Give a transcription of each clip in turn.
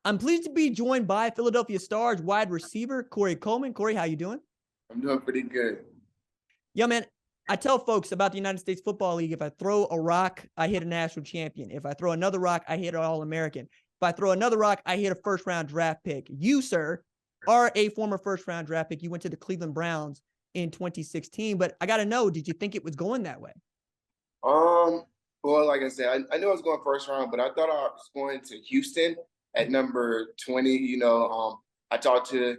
I'm pleased to be joined by Philadelphia Stars wide receiver Corey Coleman. Corey, how you doing? I'm doing pretty good. Yo, man, I tell folks about the United States Football League, if I throw a rock, I hit a national champion. If I throw another rock, I hit an All-American. If I throw another rock, I hit a first-round draft pick. You, sir, are a former first-round draft pick. You went to the Cleveland Browns in 2016, but I got to know, did you think it was going that way? Well, like I said, I knew I was going first round, but I thought I was going to Houston at number 20. I talked to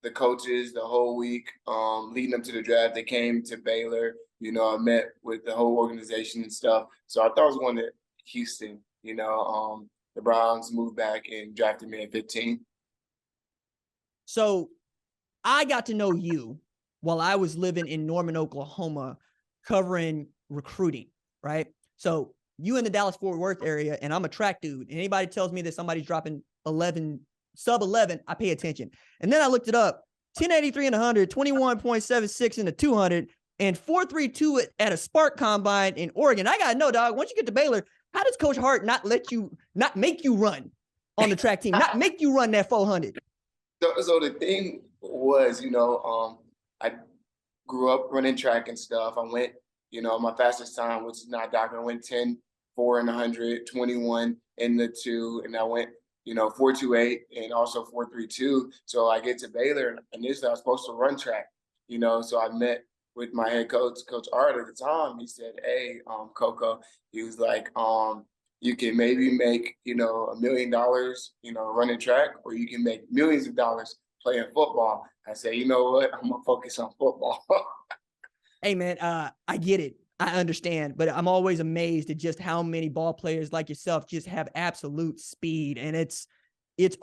the coaches the whole week, leading up to the draft. They came to Baylor. I met with the whole organization and stuff. So I thought I was going to Houston. The Browns moved back and drafted me at 15. So I got to know you while I was living in Norman, Oklahoma, covering recruiting, right? So you in the Dallas-Fort Worth area, and I'm a track dude. And anybody tells me that somebody's dropping 11, sub 11, I pay attention. And then I looked it up, 1083 in 100, 21.76 in the 200, and 432 at a Spark Combine in Oregon. I got to know, dog, once you get to Baylor, how does Coach Hart not make you run on the track team, not make you run that 400? So the thing was, I grew up running track and stuff. I went, my fastest time, which is not doctor, I went 10, 4 in 100, 21 in the 2, and I went, 4.28 and also 4.32. So I get to Baylor, and initially I was supposed to run track, so I met with my head coach, Coach Art at the time. He said, hey, Coco, he was like, you can maybe make, $1 million, running track, or you can make millions of dollars playing football. I said, you know what? I'm going to focus on football. Hey, man, I get it. I understand, but I'm always amazed at just how many ball players like yourself just have absolute speed. And it's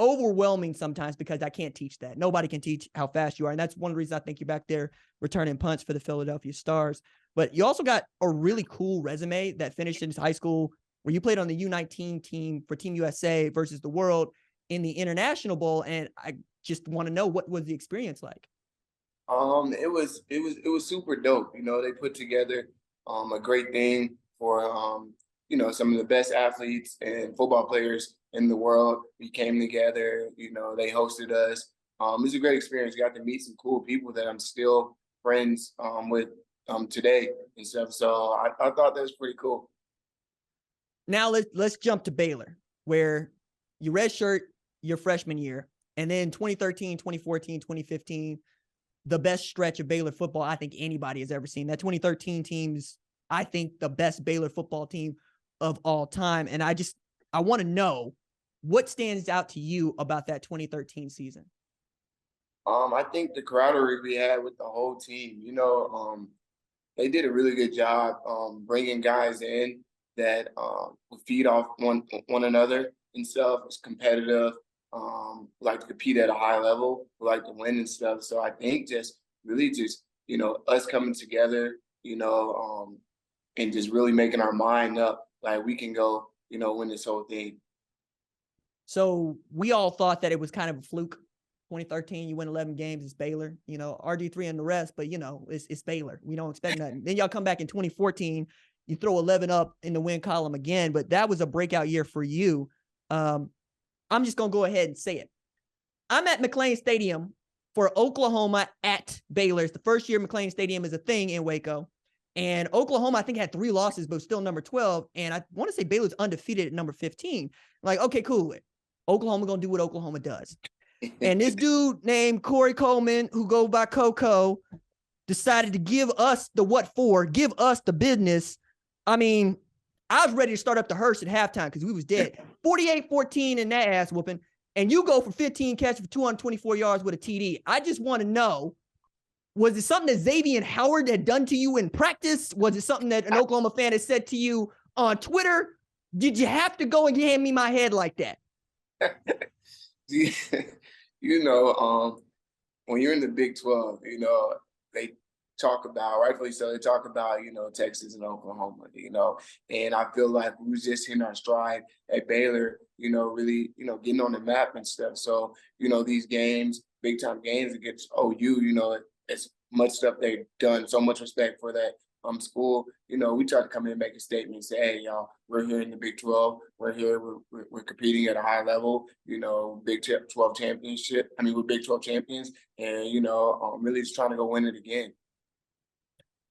overwhelming sometimes because I can't teach that. Nobody can teach how fast you are. And that's one reason I think you're back there returning punts for the Philadelphia Stars. But you also got a really cool resume that finished in high school where you played on the U19 team for Team USA versus the world in the International Bowl. And I just want to know, what was the experience like? It was super dope. They put together a great thing for some of the best athletes and football players in the world. We came together. They hosted us. It was a great experience. Got to meet some cool people that I'm still friends with today and stuff. So I thought that was pretty cool. Now let's jump to Baylor, where you redshirt your freshman year, and then 2013, 2014, 2015. The best stretch of Baylor football I think anybody has ever seen. That 2013 team's, I think, the best Baylor football team of all time. And I want to know what stands out to you about that 2013 season. I think the camaraderie we had with the whole team, they did a really good job bringing guys in that would feed off one another and stuff. It's competitive. Like to compete at a high level, like to win and stuff. So I think just us coming together, and just really making our mind up, like we can go, win this whole thing. So we all thought that it was kind of a fluke. 2013, you win 11 games, it's Baylor, RG3 and the rest, but it's Baylor. We don't expect nothing. Then y'all come back in 2014, you throw 11 up in the win column again, but that was a breakout year for you. I'm just going to go ahead and say it. I'm at McLean Stadium for Oklahoma at Baylor. It's the first year McLean Stadium is a thing in Waco. And Oklahoma, I think, had 3 losses, but still number 12. And I want to say Baylor's undefeated at number 15. Like, okay, cool. Oklahoma going to do what Oklahoma does. And this dude named Corey Coleman, who go by Coco, decided to give us the what for, give us the business. I mean, I was ready to start up the hearse at halftime because we was dead. 48-14 in that ass whooping. And you go for 15 catches for 224 yards with a TD. I just want to know, was it something that Xavien Howard had done to you in practice? Was it something that an Oklahoma fan had said to you on Twitter? Did you have to go and hand me my head like that? When you're in the Big 12, they talk about, rightfully so, they talk about, Texas and Oklahoma, and I feel like we was just hitting our stride at Baylor, really, getting on the map and stuff. So, these games, big time games against OU, it's much stuff they've done, so much respect for that, school, we try to come in and make a statement and say, hey, y'all, we're here in the Big 12. We're here. We're competing at a high level, Big 12 championship. I mean, we're Big 12 champions and, really just trying to go win it again.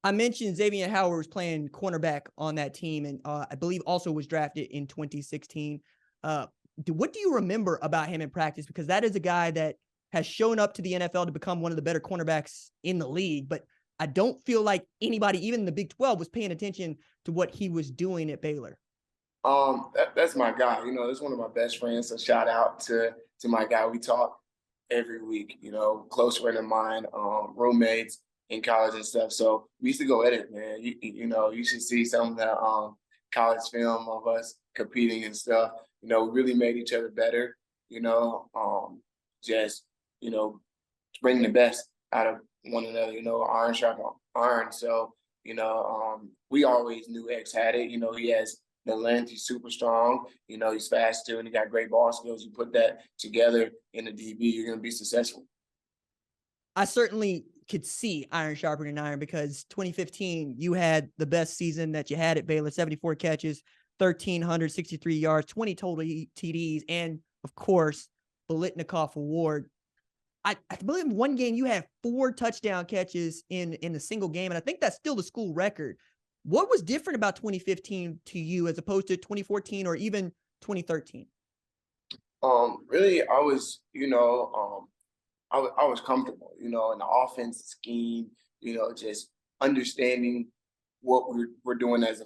I mentioned Xavien Howard was playing cornerback on that team, and I believe also was drafted in 2016. What do you remember about him in practice? Because that is a guy that has shown up to the NFL to become one of the better cornerbacks in the league, but I don't feel like anybody, even in the Big 12, was paying attention to what he was doing at Baylor. That's my guy. That's one of my best friends. So shout out to my guy. We talk every week. Close friend of mine, roommates in college and stuff. So we used to go at it, man. You should see some of the college film of us competing and stuff. We really made each other better. Just bring the best out of one another. Iron sharp iron. So we always knew X had it. He has the length. He's super strong. He's fast too, and he got great ball skills. You put that together in the DB, you're going to be successful. I certainly could see iron sharpening iron, because 2015, you had the best season that you had at Baylor, 74 catches, 1,363 yards, 20 total TDs, and of course, Biletnikoff Award. I believe in one game you had 4 touchdown catches in a single game, and I think that's still the school record. What was different about 2015 to you as opposed to 2014 or even 2013? Really, I was, I was comfortable, in the offense scheme, just understanding what we're doing as a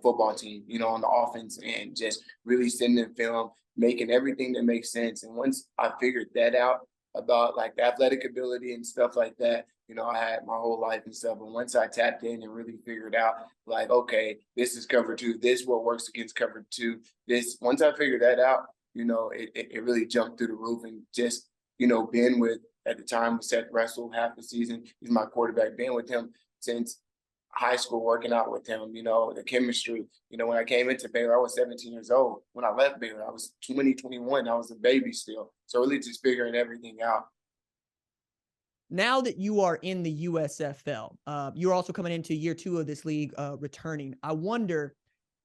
football team, on the offense, and just really sitting in film, making everything that makes sense. And once I figured that out about like the athletic ability and stuff like that, I had my whole life and stuff. And once I tapped in and really figured out like, okay, this is cover 2, this is what works against cover 2. Once I figured that out, it really jumped through the roof. And just, being with, at the time, with Seth Russell half the season, he's my quarterback, being with him since high school, working out with him, the chemistry. When I came into Baylor, I was 17 years old. When I left Baylor, I was 20, 21. I was a baby still. So really just figuring everything out. Now that you are in the USFL, you're also coming into year 2 of this league, returning. I wonder,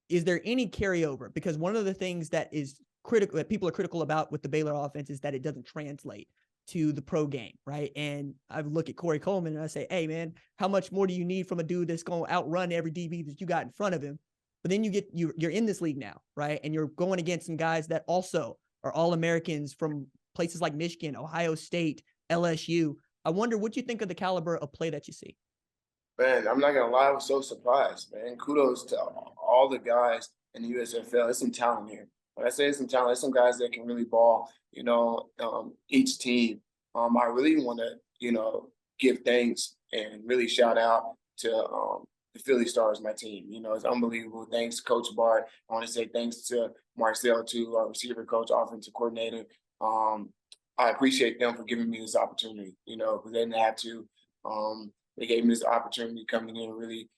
is there any carryover? Because one of the things that is critical, that people are critical about with the Baylor offense, is that it doesn't translate to the pro game, right? And I look at Corey Coleman and I say, hey man, how much more do you need from a dude that's going to outrun every DB that you got in front of him? But then you're in this league now, right? And you're going against some guys that also are All-Americans from places like Michigan, Ohio State, LSU. I wonder what you think of the caliber of play that you see. Man, I'm not gonna lie, I was so surprised, man. Kudos to all the guys in the USFL. There's some talent here. When I say some talent, there's some guys that can really ball. Each team. I really want to, give thanks and really shout out to the Philly Stars, my team. It's unbelievable. Thanks to Coach Bart. I want to say thanks to Marcel too, our receiver coach, offensive coordinator. I appreciate them for giving me this opportunity. Because they didn't have to. They gave me this opportunity coming in and really,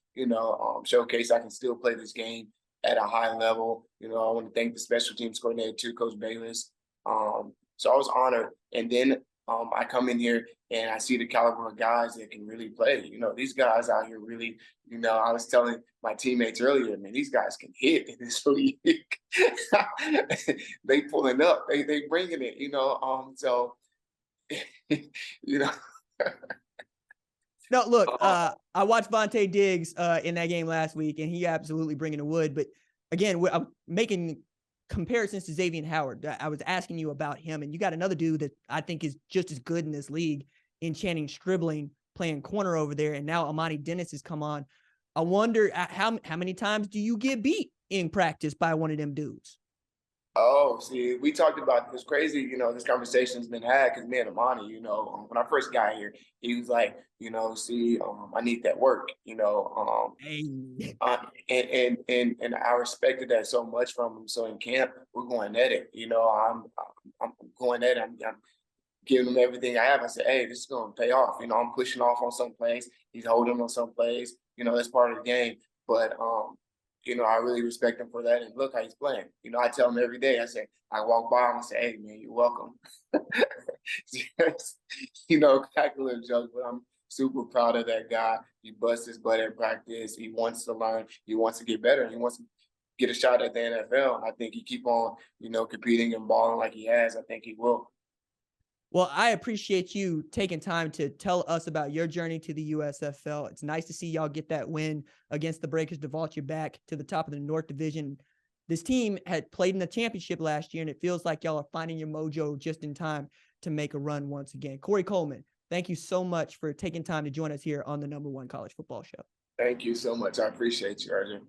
showcase I can still play this game at a high level. I want to thank the special teams coordinator too, Coach Bayless. So I was honored. And then I come in here and I see the caliber of guys that can really play. These guys out here really, I was telling my teammates earlier, man, these guys can hit in this league. They pulling up, they bringing it, so, No, look, I watched Vontae Diggs in that game last week, and he absolutely bringing the wood. But again, I'm making comparisons to Xavien Howard. I was asking you about him, and you got another dude that I think is just as good in this league, in Channing Stribling, playing corner over there, and now Amani Dennis has come on. I wonder how many times do you get beat in practice by one of them dudes? Oh, see, we talked about this crazy, this conversation's been had because me and Amani, when I first got here, he was like, I need that work, Hey. And I respected that so much from him. So in camp, we're going at it, I'm going at it. I'm giving him everything I have. I said, hey, this is going to pay off. I'm pushing off on some plays. He's holding on some plays. That's part of the game. But I really respect him for that. And look how he's playing. I tell him every day, I walk by him and say, hey, man, you're welcome. Crack a little joke, but super proud of that guy. He busts his butt at practice. He wants to learn. He wants to get better. He wants to get a shot at the NFL. I think he keep on, competing and balling like he has. I think he will. Well, I appreciate you taking time to tell us about your journey to the USFL. It's nice to see y'all get that win against the Breakers to vault you back to the top of the North Division. This team had played in the championship last year, and it feels like y'all are finding your mojo just in time to make a run once again. Corey Coleman, thank you so much for taking time to join us here on the #1 college football show. Thank you so much. I appreciate you, Arjun.